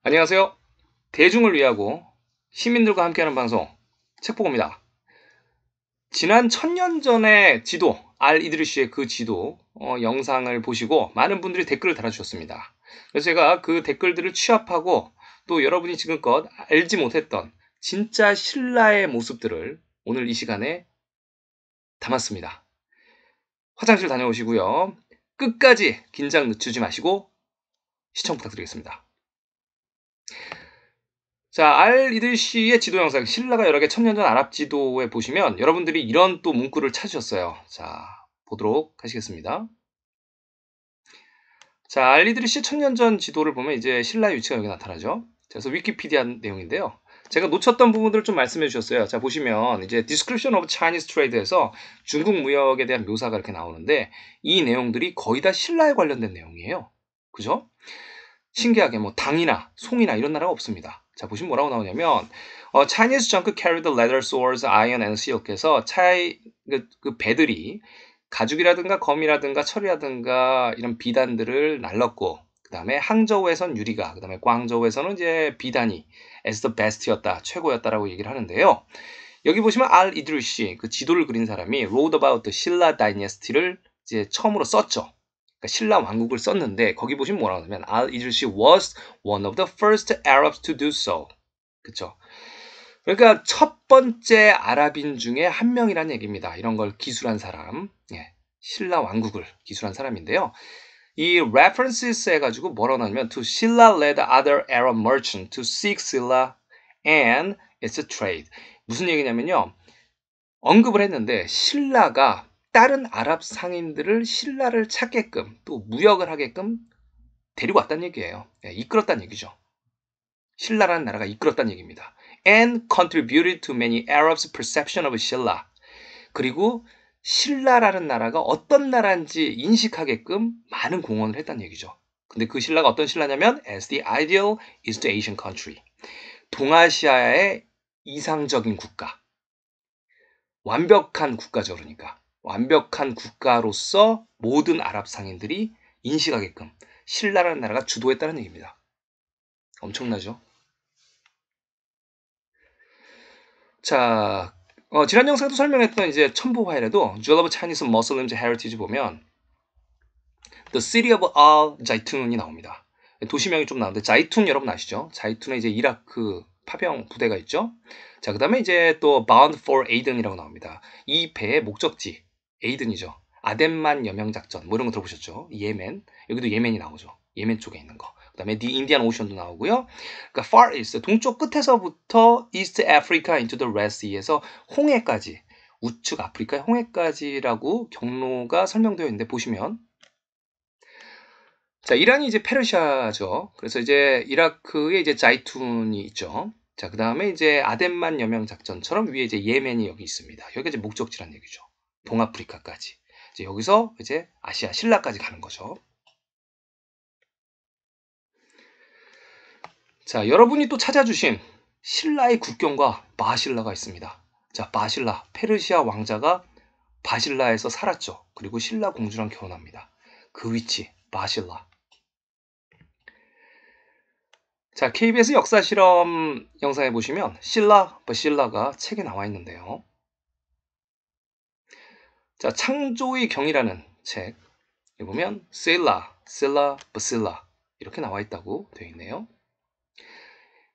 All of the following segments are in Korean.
안녕하세요. 대중을 위하고 시민들과 함께하는 방송 책보고입니다. 지난 1000년 전의 지도 이드리시의 그 지도 영상을 보시고 많은 분들이 댓글을 달아주셨습니다. 그래서 제가 그 댓글들을 취합하고 또 여러분이 지금껏 알지 못했던 진짜 신라의 모습들을 오늘 이 시간에 담았습니다. 화장실 다녀오시고요. 끝까지 긴장 늦추지 마시고 시청 부탁드리겠습니다. 자, 이드리시의 지도 영상, 신라가 열하의 천년전 아랍 지도에 보시면 여러분들이 이런 또 문구를 찾으셨어요. 자, 보도록 하시겠습니다. 자, 이드리시 천년전 지도를 보면 이제 신라의 위치가 여기 나타나죠. 그래서 위키피디아 내용인데요. 제가 놓쳤던 부분들을 좀 말씀해 주셨어요. 자, 보시면 이제 Description of Chinese Trade에서 중국 무역에 대한 묘사가 이렇게 나오는데 이 내용들이 거의 다 신라에 관련된 내용이에요. 그죠? 신기하게 뭐 당이나 송이나 이런 나라가 없습니다. 자, 보시면 뭐라고 나오냐면 Chinese junk carried leather, swords, iron and silk에서 그 배들이 가죽이라든가 검이라든가 철이라든가 이런 비단들을 날랐고 그 다음에 항저우에선 유리가 그 다음에 광저우에서는 이제 비단이 as the best였다 최고였다라고 얘기를 하는데요. 여기 보시면 이드리시 그 지도를 그린 사람이 wrote about the Silla dynasty를 이제 처음으로 썼죠. 그러니까 신라 왕국을 썼는데 거기 보시면 뭐라고 하냐면 이드리시 was one of the first Arabs to do so. 그쵸? 그러니까 첫 번째 아랍인 중에 한 명이라는 얘기입니다. 이런 걸 기술한 사람, 예, 신라 왕국을 기술한 사람인데요. 이 references 해가지고 뭐라고 하냐면 to Silla led other Arab merchants to seek Silla and its trade. 무슨 얘기냐면요. 언급을 했는데 신라가 다른 아랍 상인들을 신라를 찾게끔 또 무역을 하게끔 데리고 왔다는 얘기예요. 예, 이끌었다는 얘기죠. 신라라는 나라가 이끌었다는 얘기입니다. And contributed to many Arabs' perception of Silla. 그리고 신라라는 나라가 어떤 나라인지 인식하게끔 많은 공헌을 했다는 얘기죠. 근데 그 신라가 어떤 신라냐면 as the ideal East Asian country. 동아시아의 이상적인 국가. 완벽한 국가죠, 그러니까. 완벽한 국가로서 모든 아랍 상인들이 인식하게끔 신라라는 나라가 주도했다는 얘기입니다. 엄청나죠? 자, 지난 영상에도 설명했던 이제 첨부화에도 Jewel of Chinese Muslims Heritage 보면 The City of Al Zaytun이 나옵니다. 도시명이 좀 나오는데 자이툰 여러분 아시죠? 자이툰에 이제 이라크 파병 부대가 있죠. 자, 그다음에 이제 또 Bound for Aden이라고 나옵니다. 이 배의 목적지 에이든이죠. 아덴만 여명 작전 뭐 이런 거 들어보셨죠? 예멘 여기도 예멘이 나오죠. 예멘 쪽에 있는 거. 그다음에 The Indian Ocean도 나오고요. 그러니까 Far East 동쪽 끝에서부터 East Africa into the Red Sea에서 홍해까지 우측 아프리카의 홍해까지라고 경로가 설명되어 있는데 보시면 자, 이란이 이제 페르시아죠. 그래서 이제 이라크에 이제 자이툰이 있죠. 자, 그 다음에 이제 아덴만 여명 작전처럼 위에 이제 예멘이 여기 있습니다. 여기가 이제 목적지란 얘기죠. 동아프리카까지. 이제 여기서 이제 아시아 신라까지 가는 거죠. 자, 여러분이 또 찾아주신 신라의 국경과 마신라가 있습니다. 자, 마신라, 페르시아 왕자가 바실라에서 살았죠. 그리고 신라 공주랑 결혼합니다. 그 위치, 마신라. 자, KBS 역사 실험 영상에 보시면 버실라가 책에 나와 있는데요. 자, 창조의 경이라는 책 보면 실라, 버실라 이렇게 나와 있다고 되어 있네요.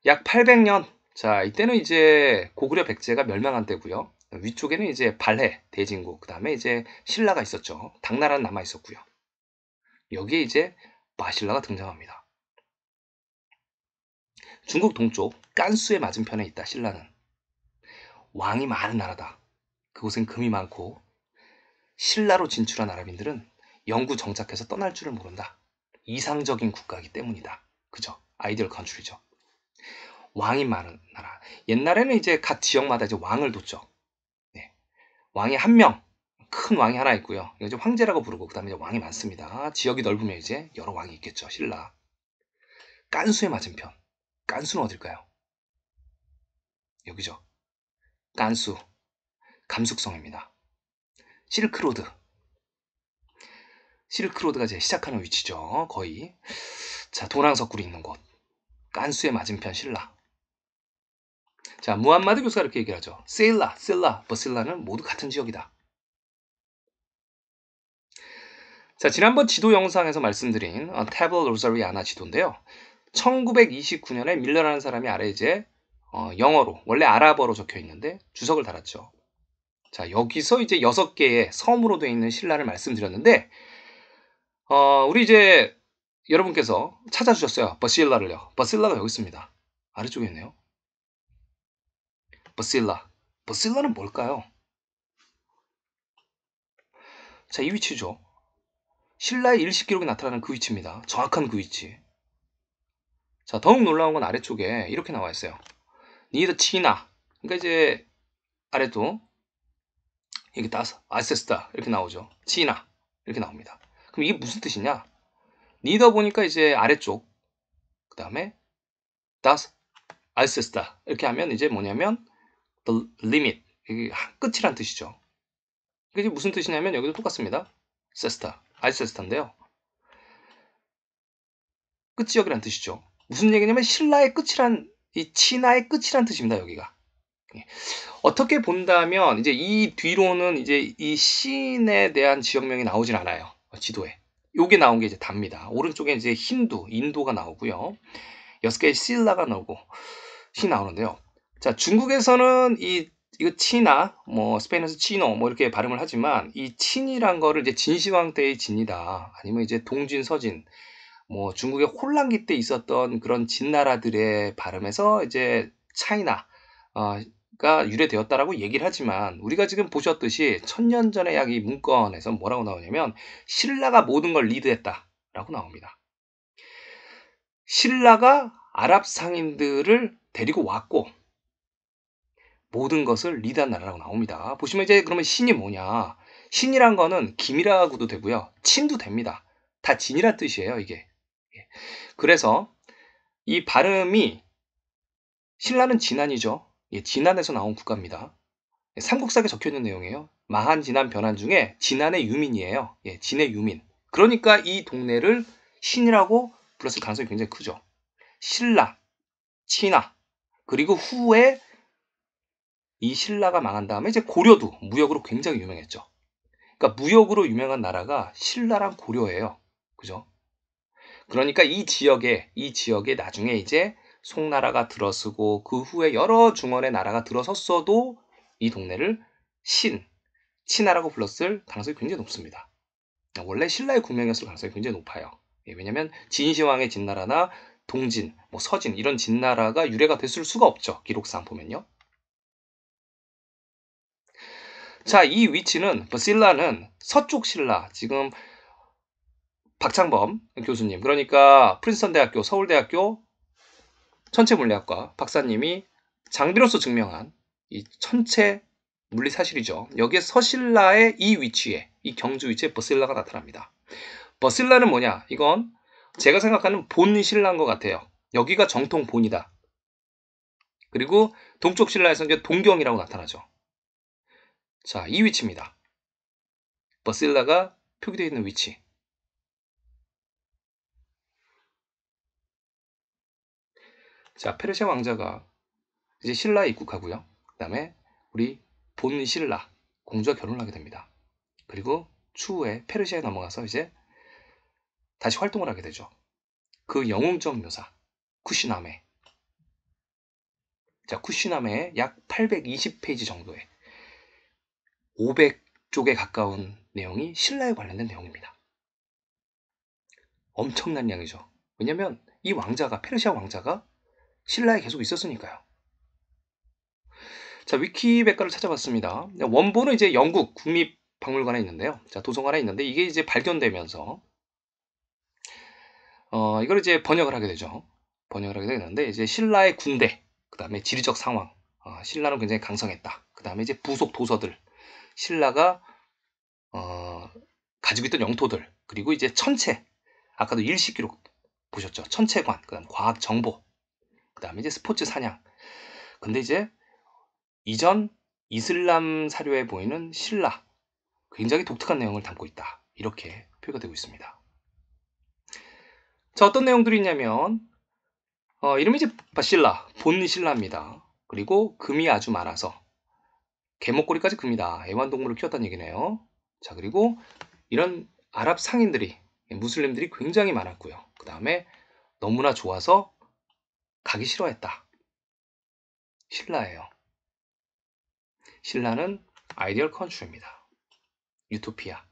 약 800년. 자, 이때는 이제 고구려 백제가 멸망한 때고요. 위쪽에는 이제 발해, 대진국, 그다음에 이제 신라가 있었죠. 당나라는 남아 있었고요. 여기에 이제 마신라가 등장합니다. 중국 동쪽 깐수의 맞은편에 있다. 신라는 왕이 많은 나라다. 그곳엔 금이 많고 신라로 진출한 아랍인들은 영구 정착해서 떠날 줄을 모른다. 이상적인 국가이기 때문이다. 그죠? 아이디얼 컨트리죠. 왕이 많은 나라. 옛날에는 이제 각 지역마다 이제 왕을 뒀죠. 네. 왕이 한 명, 큰 왕이 하나 있고요. 이거 이제 황제라고 부르고 그다음에 이제 왕이 많습니다. 지역이 넓으면 이제 여러 왕이 있겠죠. 신라. 깐수의 맞은편. 깐수는 어딜까요? 여기죠. 깐수. 감숙성입니다. 실크로드. 실크로드가 이제 시작하는 위치죠. 거의. 자, 도랑석굴이 있는 곳. 깐수의 맞은편 신라. 자, 무함마드 교수가 이렇게 얘기를 하죠. 세일라, 실라, 버실라는 모두 같은 지역이다. 자, 지난번 지도 영상에서 말씀드린 태블 로자리아나 지도인데요. 1929년에 밀러라는 사람이 아래 이제 영어로, 원래 아랍어로 적혀 있는데 주석을 달았죠. 자, 여기서 이제 6개의 섬으로 되어 있는 신라를 말씀드렸는데, 우리 이제 여러분께서 찾아주셨어요. 버실라를요. 버실라가 여기 있습니다. 아래쪽에 있네요. 버실라. 버실라는 뭘까요? 자, 이 위치죠. 신라의 일식 기록에 나타나는 그 위치입니다. 정확한 그 위치. 자, 더욱 놀라운 건 아래쪽에 이렇게 나와 있어요. 니더 치나. 그러니까 이제 아래도 이게 따서 아세스다 이렇게 나오죠. 치나 이렇게 나옵니다. 그럼 이게 무슨 뜻이냐? 니더 보니까 이제 아래쪽, 그 다음에 다스 아세스다 이렇게 하면 이제 뭐냐면 the limit, 이게 끝이란 뜻이죠. 이게 무슨 뜻이냐면 여기도 똑같습니다. 세스타, 아이세스타인데요. 끝지역이란 뜻이죠. 무슨 얘기냐면 신라의 끝이란, 이 치나의 끝이란 뜻입니다. 여기가. 어떻게 본다면 이제 이 뒤로는 이제 이 신에 대한 지역명이 나오진 않아요. 지도에. 요게 나온 게 이제 답니다. 오른쪽에 이제 힌두, 인도가 나오고요. 6개의 실라가 나오고 시 나오는데요. 자, 중국에서는 이거 치나, 뭐 스페인에서 치노 뭐 이렇게 발음을 하지만 이 친이란 거를 이제 진시황 때의 진이다. 아니면 이제 동진, 서진, 뭐 중국의 혼란기 때 있었던 그런 진나라들의 발음에서 이제 차이나 가 유래되었다라고 얘기를 하지만, 우리가 지금 보셨듯이 1000년 전에 약 이 문건에서 뭐라고 나오냐면 신라가 모든 걸 리드했다라고 나옵니다. 신라가 아랍 상인들을 데리고 왔고 모든 것을 리드한 나라라고 나옵니다. 보시면 이제 그러면 신이 뭐냐? 신이란 거는 김이라고도 되고요. 친도 됩니다. 다 진이란 뜻이에요, 이게. 그래서 이 발음이 신라는 진안이죠. 예, 진안에서 나온 국가입니다. 삼국사에 적혀있는 내용이에요. 마한, 진안, 변한 중에 진안의 유민이에요. 예, 진의 유민. 그러니까 이 동네를 신이라고 불렀을 가능성이 굉장히 크죠. 신라, 친하, 그리고 후에 이 신라가 망한 다음에 이제 고려도 무역으로 굉장히 유명했죠. 그러니까 무역으로 유명한 나라가 신라랑 고려예요. 그죠? 그러니까 이 지역에 나중에 이제 송나라가 들어서고 그 후에 여러 중원의 나라가 들어섰어도 이 동네를 친하라고 불렀을 가능성이 굉장히 높습니다. 원래 신라의 국명이었을 가능성이 굉장히 높아요. 예, 왜냐면 진시황의 진나라나 동진, 뭐 서진 이런 진나라가 유래가 됐을 수가 없죠. 기록상 보면요. 자, 이 위치는 버실라는 서쪽 신라, 지금 박창범 교수님, 그러니까 프린스턴 대학교, 서울대학교 천체물리학과 박사님이 장비로서 증명한 이 천체 물리 사실이죠. 여기에 서신라의 이 위치에, 이 경주 위치에 버실라가 나타납니다. 버실라는 뭐냐? 이건 제가 생각하는 본 신라인 것 같아요. 여기가 정통 본이다. 그리고 동쪽 신라에서 이제 동경이라고 나타나죠. 자, 이 위치입니다. 버실라가 표기되어 있는 위치. 자, 페르시아 왕자가 이제 신라에 입국하고요. 그 다음에 우리 본 신라 공주와 결혼을 하게 됩니다. 그리고 추후에 페르시아에 넘어가서 이제 다시 활동을 하게 되죠. 그 영웅적 묘사, 쿠시나메. 자, 쿠시나메의 약 820페이지 정도의 500쪽에 가까운 내용이 신라에 관련된 내용입니다. 엄청난 양이죠. 왜냐면 이 왕자가, 페르시아 왕자가 신라에 계속 있었으니까요. 자, 위키백과를 찾아봤습니다. 원본은 이제 영국 국립박물관에 있는데요. 자, 도서관에 있는데 이게 이제 발견되면서 이걸 이제 번역을 하게 되죠. 번역을 하게 되는데 이제 신라의 군대, 그 다음에 지리적 상황, 신라는 굉장히 강성했다. 그 다음에 이제 부속 도서들, 신라가 가지고 있던 영토들, 그리고 이제 천체, 아까도 일식 기록 보셨죠? 천체관, 그 다음 과학 정보, 그 다음에 이제 스포츠 사냥. 근데 이제 이전 이슬람 사료에 보이는 신라, 굉장히 독특한 내용을 담고 있다. 이렇게 표기가 되고 있습니다. 자, 어떤 내용들이 있냐면 이름이 이제 바실라, 본실라입니다. 그리고 금이 아주 많아서 개목걸이까지 금이다. 애완동물을 키웠다는 얘기네요. 자, 그리고 이런 아랍 상인들이, 무슬림들이 굉장히 많았고요. 그 다음에 너무나 좋아서 가기 싫어했다. 신라예요. 신라는 아이디얼 컨트리입니다. 유토피아.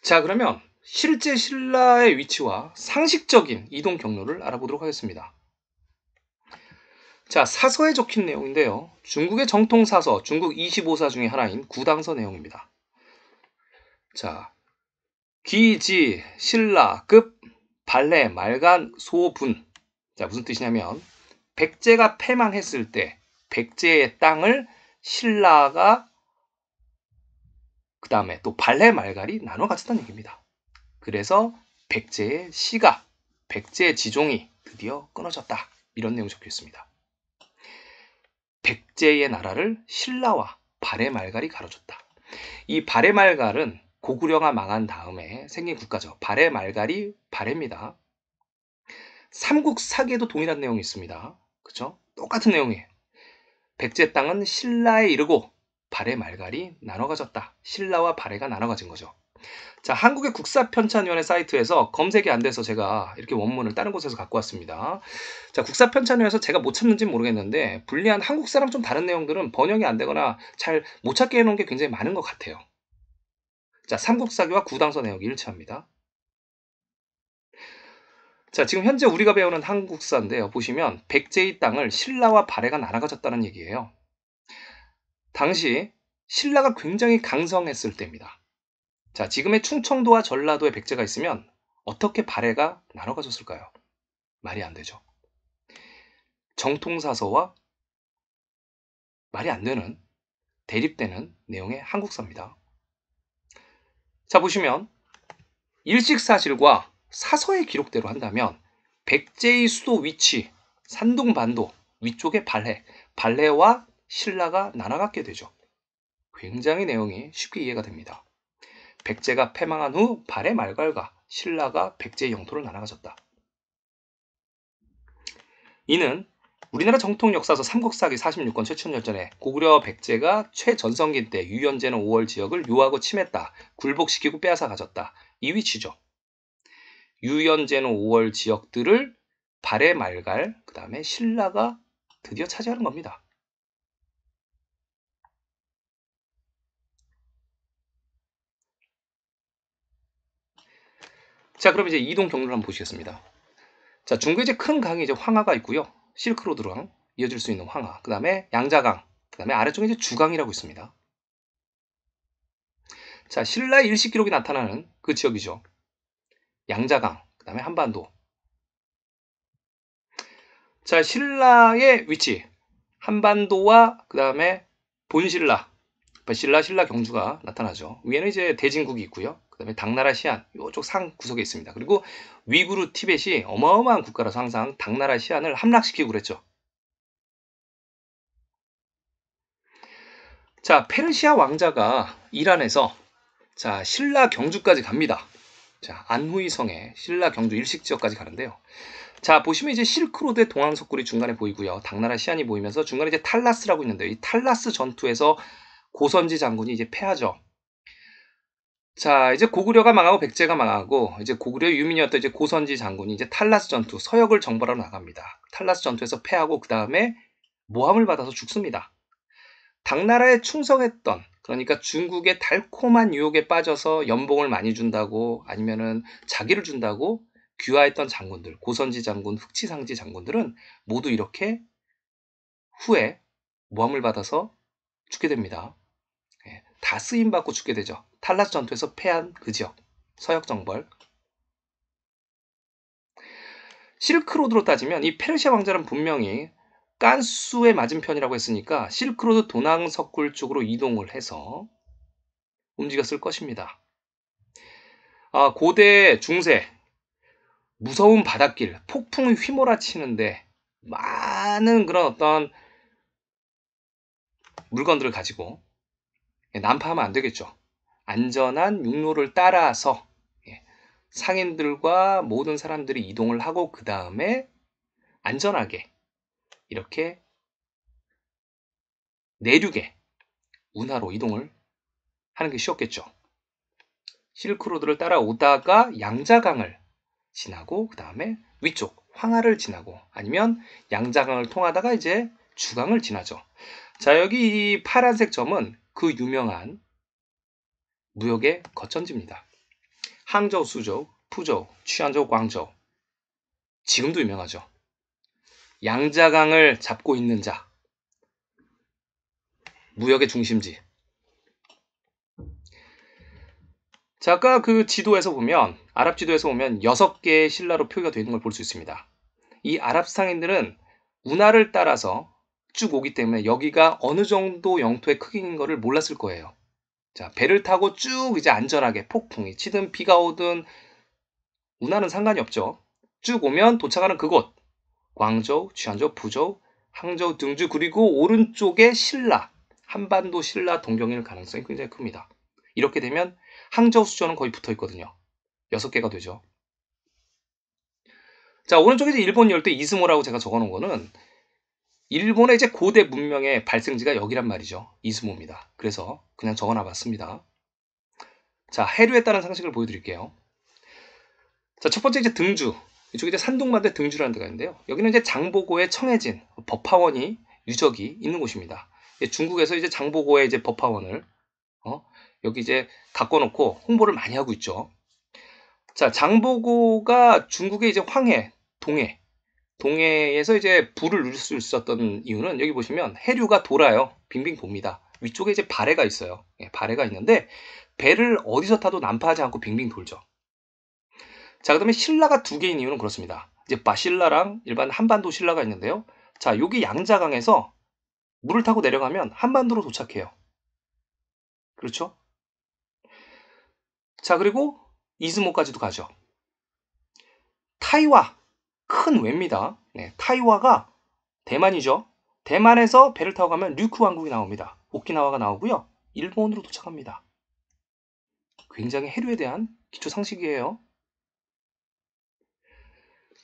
자, 그러면 실제 신라의 위치와 상식적인 이동 경로를 알아보도록 하겠습니다. 자, 사서에 적힌 내용인데요. 중국의 정통 사서, 중국 25사 중에 하나인 구당서 내용입니다. 자, 기지, 신라, 급, 발해, 말간, 소분. 자, 무슨 뜻이냐면 백제가 패망했을 때 백제의 땅을 신라가 그 다음에 또 발해, 말갈이 나눠 가졌다는 얘기입니다. 그래서 백제의 시가, 백제의 지종이 드디어 끊어졌다. 이런 내용이 적혀 있습니다. 백제의 나라를 신라와 발해, 말갈이 가로줬다. 이 발해, 말갈은 고구려가 망한 다음에 생긴 국가죠. 발해, 말갈이 발해입니다. 삼국사기에도 동일한 내용이 있습니다. 그렇죠? 똑같은 내용이에요. 백제 땅은 신라에 이르고 발해, 말갈이 나눠 가졌다. 신라와 발해가 나눠 가진 거죠. 자, 한국의 국사편찬위원회 사이트에서 검색이 안 돼서 제가 이렇게 원문을 다른 곳에서 갖고 왔습니다. 자, 국사편찬위원회에서 제가 못 찾는지는 모르겠는데 불리한 한국사랑 좀 다른 내용들은 번역이 안 되거나 잘 못 찾게 해놓은 게 굉장히 많은 것 같아요. 자, 삼국사기와 구당서 내용이 일치합니다. 자, 지금 현재 우리가 배우는 한국사인데요. 보시면 백제의 땅을 신라와 발해가 나눠 가졌다는 얘기예요. 당시 신라가 굉장히 강성했을 때입니다. 자, 지금의 충청도와 전라도에 백제가 있으면 어떻게 발해가 나눠 가졌을까요? 말이 안 되죠. 정통사서와 말이 안 되는, 대립되는 내용의 한국사입니다. 자, 보시면 일식사실과 사서의 기록대로 한다면 백제의 수도 위치, 산둥반도 위쪽에 발해, 발해와 신라가 나눠갖게 되죠. 굉장히 내용이 쉽게 이해가 됩니다. 백제가 패망한 후 발해, 말갈과 신라가 백제의 영토를 나눠가졌다. 이는 우리나라 정통 역사서 삼국사기 46권 최춘열전에 고구려 백제가 최전성기 때 유연제는 5월 지역을 요하고 침했다. 굴복시키고 빼앗아 가졌다. 이 위치죠. 유연제는 5월 지역들을 발해, 말갈, 그 다음에 신라가 드디어 차지하는 겁니다. 자, 그럼 이제 이동 경로를 한번 보시겠습니다. 자, 중국에 이제 큰 강이 이제 황하가 있고요. 실크로드랑 이어질 수 있는 황하. 그 다음에 양자강. 그 다음에 아래쪽에 이제 주강이라고 있습니다. 자, 신라의 일식 기록이 나타나는 그 지역이죠. 양자강. 그 다음에 한반도. 자, 신라의 위치. 한반도와 그 다음에 본신라. 신라 경주가 나타나죠. 위에는 이제 대진국이 있고요. 그 다음에 당나라 시안, 이쪽 상 구석에 있습니다. 그리고 위구르 티벳이 어마어마한 국가라서 항상 당나라 시안을 함락시키고 그랬죠. 자, 페르시아 왕자가 이란에서 자, 신라 경주까지 갑니다. 자, 안후이 성에 신라 경주 일식 지역까지 가는데요. 자, 보시면 이제 실크로드의 동항석굴이 중간에 보이고요. 당나라 시안이 보이면서 중간에 이제 탈라스라고 있는데 이 탈라스 전투에서 고선지 장군이 이제 패하죠. 자, 이제 고구려가 망하고 백제가 망하고 이제 고구려의 유민이었던 이제 고선지 장군이 이제 탈라스 전투 서역을 정벌하러 나갑니다. 탈라스 전투에서 패하고 그 다음에 모함을 받아서 죽습니다. 당나라에 충성했던 그러니까 중국의 달콤한 유혹에 빠져서 연봉을 많이 준다고 아니면은 자기를 준다고 귀화했던 장군들, 고선지 장군, 흑치상지 장군들은 모두 이렇게 후에 모함을 받아서 죽게 됩니다. 다 쓰임받고 죽게 되죠. 탈라스 전투에서 패한 그 지역, 서역 정벌. 실크로드로 따지면 이 페르시아 왕자는 분명히 깐수의 맞은편이라고 했으니까 실크로드 동항석굴 쪽으로 이동을 해서 움직였을 것입니다. 고대 중세 무서운 바닷길, 폭풍이 휘몰아치는데 많은 그런 어떤 물건들을 가지고 난파하면 안 되겠죠. 안전한 육로를 따라서 상인들과 모든 사람들이 이동을 하고 그 다음에 안전하게 이렇게 내륙에 운하로 이동을 하는 게 쉬웠겠죠. 실크로드를 따라오다가 양자강을 지나고 그 다음에 위쪽 황하를 지나고 아니면 양자강을 통하다가 이제 주강을 지나죠. 자, 여기 이 파란색 점은 그 유명한 무역의 거천지입니다. 항저우, 수저우, 푸저우, 취안저우, 광저우. 지금도 유명하죠. 양자강을 잡고 있는 자. 무역의 중심지. 자, 아까 그 지도에서 보면, 아랍 지도에서 보면 6개의 신라로 표기가 되어 있는 걸 볼 수 있습니다. 이 아랍 상인들은 운하를 따라서 쭉 오기 때문에 여기가 어느 정도 영토의 크기인 거를 몰랐을 거예요. 자, 배를 타고 쭉 이제 안전하게 폭풍이 치든 비가 오든 운하는 상관이 없죠. 쭉 오면 도착하는 그곳. 광저우, 취안저우, 푸저우, 항저우, 등주 그리고 오른쪽에 신라. 한반도 신라 동경일 가능성이 굉장히 큽니다. 이렇게 되면 항저우 수저는 거의 붙어 있거든요. 6개가 되죠. 자, 오른쪽에 이제 일본 열도 이즈모라고 제가 적어 놓은 거는 일본의 이제 고대 문명의 발생지가 여기란 말이죠. 이즈모입니다. 그래서 그냥 적어 놔 봤습니다. 자, 해류에 따른 상식을 보여드릴게요. 자, 첫 번째 이제 등주. 이쪽에 이제 산둥반대 등주라는 데가 있는데요. 여기는 이제 장보고의 청해진 법화원이 유적이 있는 곳입니다. 중국에서 이제 장보고의 이제 법화원을 여기 이제 갖고 놓고 홍보를 많이 하고 있죠. 자, 장보고가 중국의 이제 황해, 동해에서 이제 부를 누릴 수 있었던 이유는 여기 보시면 해류가 돌아요. 빙빙 돕니다. 위쪽에 이제 바래가 있어요. 바래가 있는데 배를 어디서 타도 난파하지 않고 빙빙 돌죠. 자, 그 다음에 신라가 2개인 이유는 그렇습니다. 이제 바신라랑 일반 한반도 신라가 있는데요. 자, 여기 양자강에서 물을 타고 내려가면 한반도로 도착해요. 그렇죠? 자, 그리고 이즈모까지도 가죠. 타이와, 큰 외입니다. 네, 타이와가 대만이죠. 대만에서 배를 타고 가면 류큐 왕국이 나옵니다. 오키나와가 나오고요. 일본으로 도착합니다. 굉장히 해류에 대한 기초 상식이에요.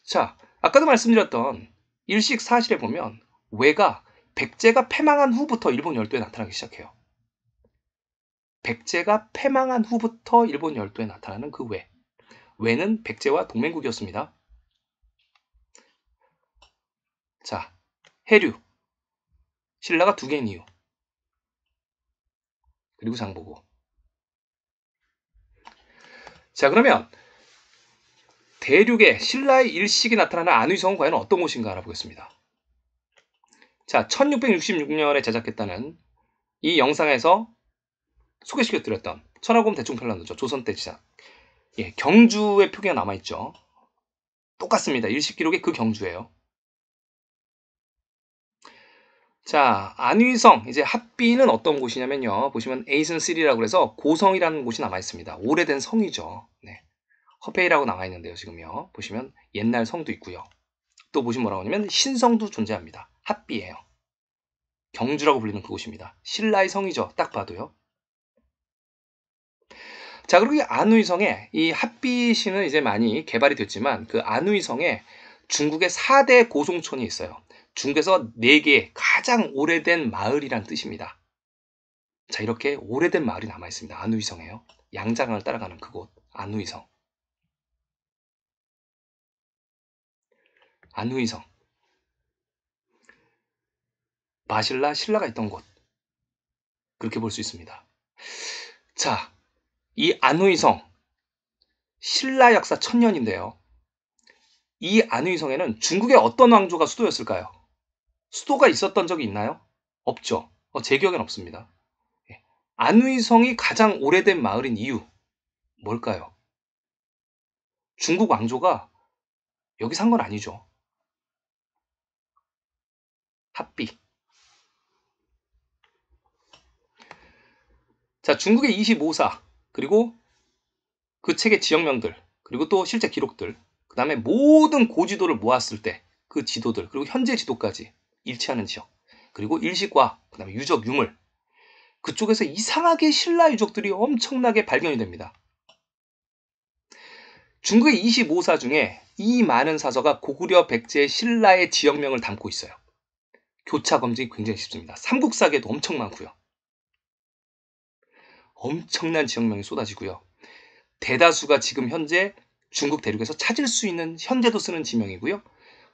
자, 아까도 말씀드렸던 일식사실에 보면 외가 백제가 패망한 후부터 일본 열도에 나타나기 시작해요. 백제가 패망한 후부터 일본 열도에 나타나는 그 외. 외는 백제와 동맹국이었습니다. 자, 해류. 신라가 2개인 이유. 그리고 장보고. 자, 그러면 대륙에 신라의 일식이 나타나는 안의성은 과연 어떤 곳인가 알아보겠습니다. 자, 1666년에 제작했다는 이 영상에서 소개시켜드렸던 천하고음 대충편란도죠. 조선 때 제작. 경주의 표기가 남아있죠. 똑같습니다. 일식 기록이 그 경주예요. 자, 안의성, 이제 합비는 어떤 곳이냐면요. 보시면 에이슨3라고 해서 고성이라는 곳이 남아있습니다. 오래된 성이죠. 네. 허페이라고 나와있는데요. 지금요. 보시면 옛날 성도 있고요. 또 보시면 뭐라고 하냐면 신성도 존재합니다. 합비예요. 경주라고 불리는 그곳입니다. 신라의 성이죠. 딱 봐도요. 자, 그리고 이 안의성에 이 합비시는 이제 많이 개발이 됐지만 그 안의성에 중국의 4대 고송촌이 있어요. 중국에서 4개 가장 오래된 마을이란 뜻입니다. 자, 이렇게 오래된 마을이 남아 있습니다. 안의성에요. 양자강을 따라가는 그곳 안의성. 안의성. 바신라, 신라가 있던 곳. 그렇게 볼 수 있습니다. 자, 이 안의성 신라 역사 1000년인데요. 이 안의성에는 중국의 어떤 왕조가 수도였을까요? 수도가 있었던 적이 있나요? 없죠. 제 기억엔 없습니다. 안의성이 가장 오래된 마을인 이유 뭘까요? 중국 왕조가 여기 산 건 아니죠. 합비. 자, 중국의 25사 그리고 그 책의 지역명들 그리고 또 실제 기록들 그 다음에 모든 고지도를 모았을 때 그 지도들 그리고 현재 지도까지 일치하는 지역 그리고 일식과 그 다음에 유적 유물 그쪽에서 이상하게 신라 유적들이 엄청나게 발견이 됩니다. 중국의 25사 중에 이 많은 사서가 고구려 백제 신라의 지역명을 담고 있어요. 교차 검증이 굉장히 쉽습니다. 삼국사계도 엄청 많고요. 엄청난 지역명이 쏟아지고요. 대다수가 지금 현재 중국 대륙에서 찾을 수 있는, 현재도 쓰는 지명이고요.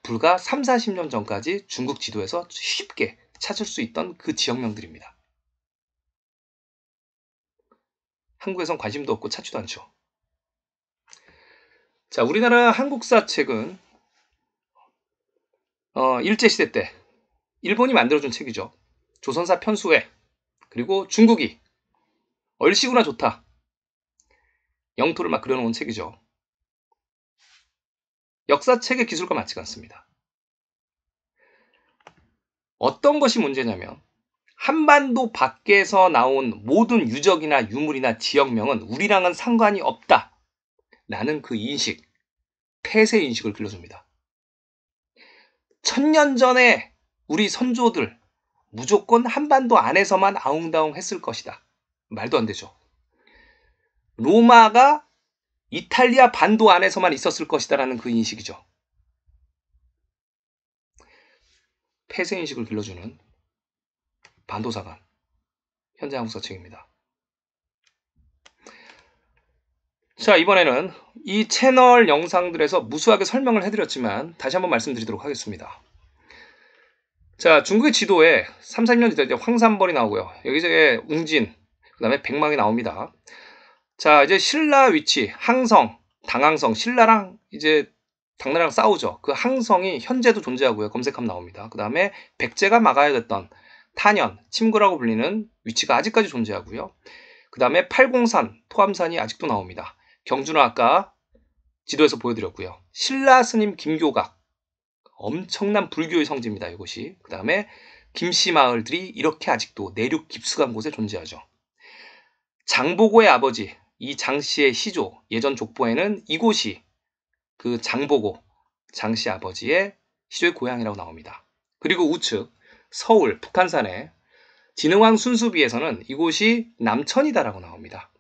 불과 3, 40년 전까지 중국 지도에서 쉽게 찾을 수 있던 그 지역명들입니다. 한국에선 관심도 없고 찾지도 않죠. 자, 우리나라 한국사 책은 일제시대 때 일본이 만들어준 책이죠. 조선사 편수회, 그리고 중국이 얼씨구나 좋다, 영토를 막 그려놓은 책이죠. 역사책의 기술과 맞지가 않습니다. 어떤 것이 문제냐면 한반도 밖에서 나온 모든 유적이나 유물이나 지역명은 우리랑은 상관이 없다 라는 그 인식, 폐쇄 인식을 길러줍니다. 1000년 전에 우리 선조들 무조건 한반도 안에서만 아웅다웅 했을 것이다. 말도 안 되죠. 로마가 이탈리아 반도 안에서만 있었을 것이다 라는 그 인식이죠. 폐쇄 인식을 길러주는 반도사관 현재 한국사 책입니다. 자, 이번에는 이 채널 영상들에서 무수하게 설명을 해드렸지만 다시 한번 말씀드리도록 하겠습니다. 자, 중국의 지도에 3, 40년 뒤에 황산벌이 나오고요. 여기저기 웅진, 그 다음에 백망이 나옵니다. 자, 이제 신라 위치, 항성, 당항성, 신라랑 이제 당나라랑 싸우죠. 그 항성이 현재도 존재하고요. 검색하면 나옵니다. 그 다음에 백제가 막아야 됐던 탄현, 침구라고 불리는 위치가 아직까지 존재하고요. 그 다음에 팔공산, 토암산이 아직도 나옵니다. 경주는 아까 지도에서 보여드렸고요. 신라 스님 김교각, 엄청난 불교의 성지입니다. 이곳이. 그 다음에 김씨 마을들이 이렇게 아직도 내륙 깊숙한 곳에 존재하죠. 장보고의 아버지, 이 장씨의 시조, 예전 족보에는 이곳이 그 장보고, 장씨 아버지의 시조의 고향이라고 나옵니다. 그리고 우측 서울 북한산의 진흥왕 순수비에서는 이곳이 남천이다라고 나옵니다.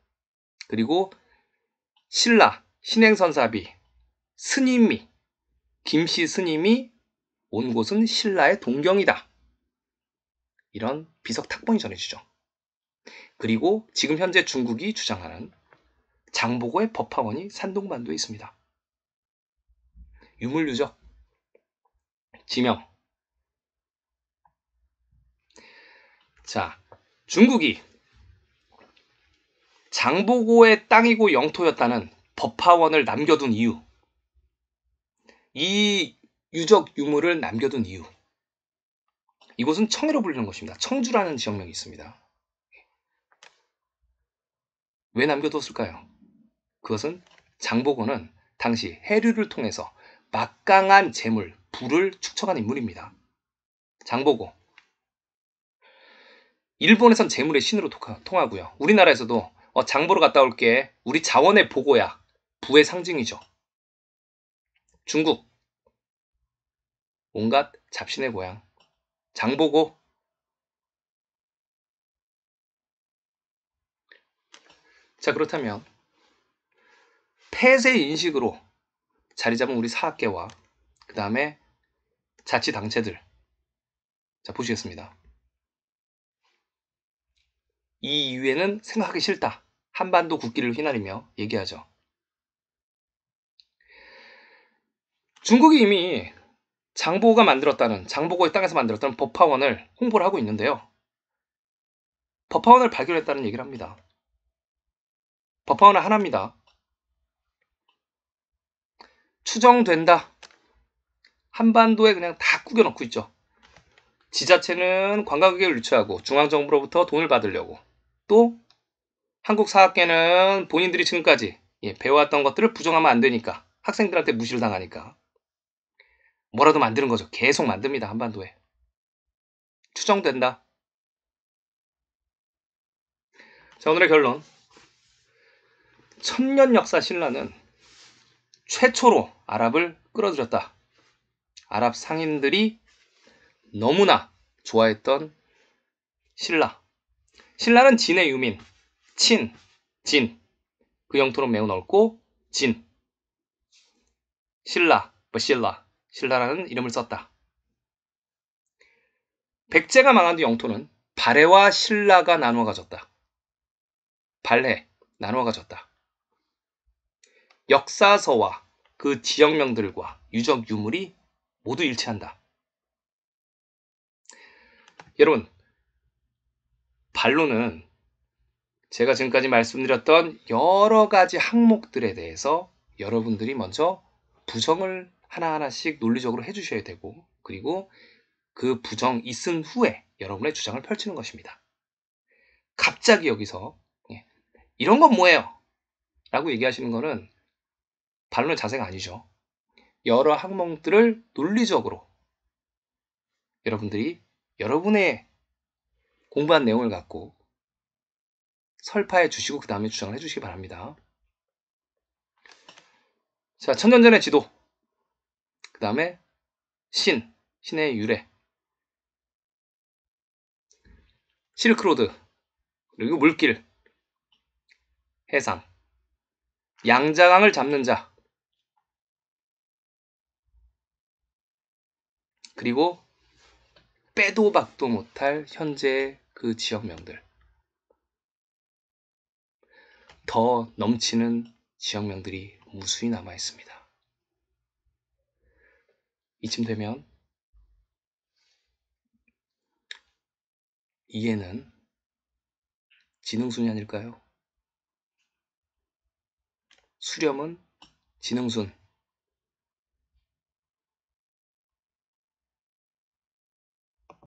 그리고 신라 신행선사비 스님이, 김씨 스님이 온 곳은 신라의 동경이다. 이런 비석 탁본이 전해지죠. 그리고 지금 현재 중국이 주장하는 장보고의 법화원이 산동반도에 있습니다. 유물유적, 지명. 자, 중국이 장보고의 땅이고 영토였다는 법화원을 남겨둔 이유, 이 유적 유물을 남겨둔 이유, 이곳은 청해로 불리는 것입니다. 청주라는 지역명이 있습니다. 왜 남겨뒀을까요? 그것은 장보고는 당시 해류를 통해서 막강한 재물, 부를 축적한 인물입니다. 장보고, 일본에선 재물의 신으로 통하고요. 우리나라에서도 장보러 갔다 올게, 우리 자원의 보고야, 부의 상징이죠. 중국, 온갖 잡신의 고향, 장보고. 자, 그렇다면 폐쇄 인식으로 자리 잡은 우리 사학계와 그 다음에 자치단체들, 자, 보시겠습니다. 이 이후에는 생각하기 싫다, 한반도 국기를 휘날리며 얘기하죠. 중국이 이미 장보고가 만들었다는, 장보고의 땅에서 만들었다는 법화원을 홍보를 하고 있는데요. 법화원을 발견했다는 얘기를 합니다. 법화원은 하나입니다. 추정된다. 한반도에 그냥 다 꾸겨놓고 있죠. 지자체는 관광객을 유치하고 중앙정부로부터 돈을 받으려고, 또 한국 사학계는 본인들이 지금까지 배워왔던 것들을 부정하면 안 되니까, 학생들한테 무시를 당하니까 뭐라도 만드는 거죠. 계속 만듭니다. 한반도에. 추정된다. 자, 오늘의 결론. 천년 역사 신라는 최초로 아랍을 끌어들였다. 아랍 상인들이 너무나 좋아했던 신라. 신라는 진의 유민, 친, 진. 그 영토는 매우 넓고 진. 신라, 버실라, 신라라는 이름을 썼다. 백제가 망한 뒤 영토는 발해와 신라가 나누어 가졌다. 발해, 나누어 가졌다. 역사서와 그 지역명들과 유적 유물이 모두 일치한다. 여러분, 반론은 제가 지금까지 말씀드렸던 여러 가지 항목들에 대해서 여러분들이 먼저 부정을 하나하나씩 논리적으로 해주셔야 되고, 그리고 그 부정 있은 후에 여러분의 주장을 펼치는 것입니다. 갑자기 여기서 이런 건 뭐예요? 라고 얘기하시는 거는 반론의 자세가 아니죠. 여러 항목들을 논리적으로 여러분들이 여러분의 공부한 내용을 갖고 설파해 주시고 그 다음에 주장을 해주시기 바랍니다. 자, 천년전의 지도, 그 다음에 신의 유래, 실크로드, 그리고 물길, 해상, 양자강을 잡는 자, 그리고 빼도 박도 못할 현재의 그 지역명들, 더 넘치는 지역명들이 무수히 남아 있습니다. 이쯤 되면 이해는 지능순이 아닐까요? 수렴은 지능순,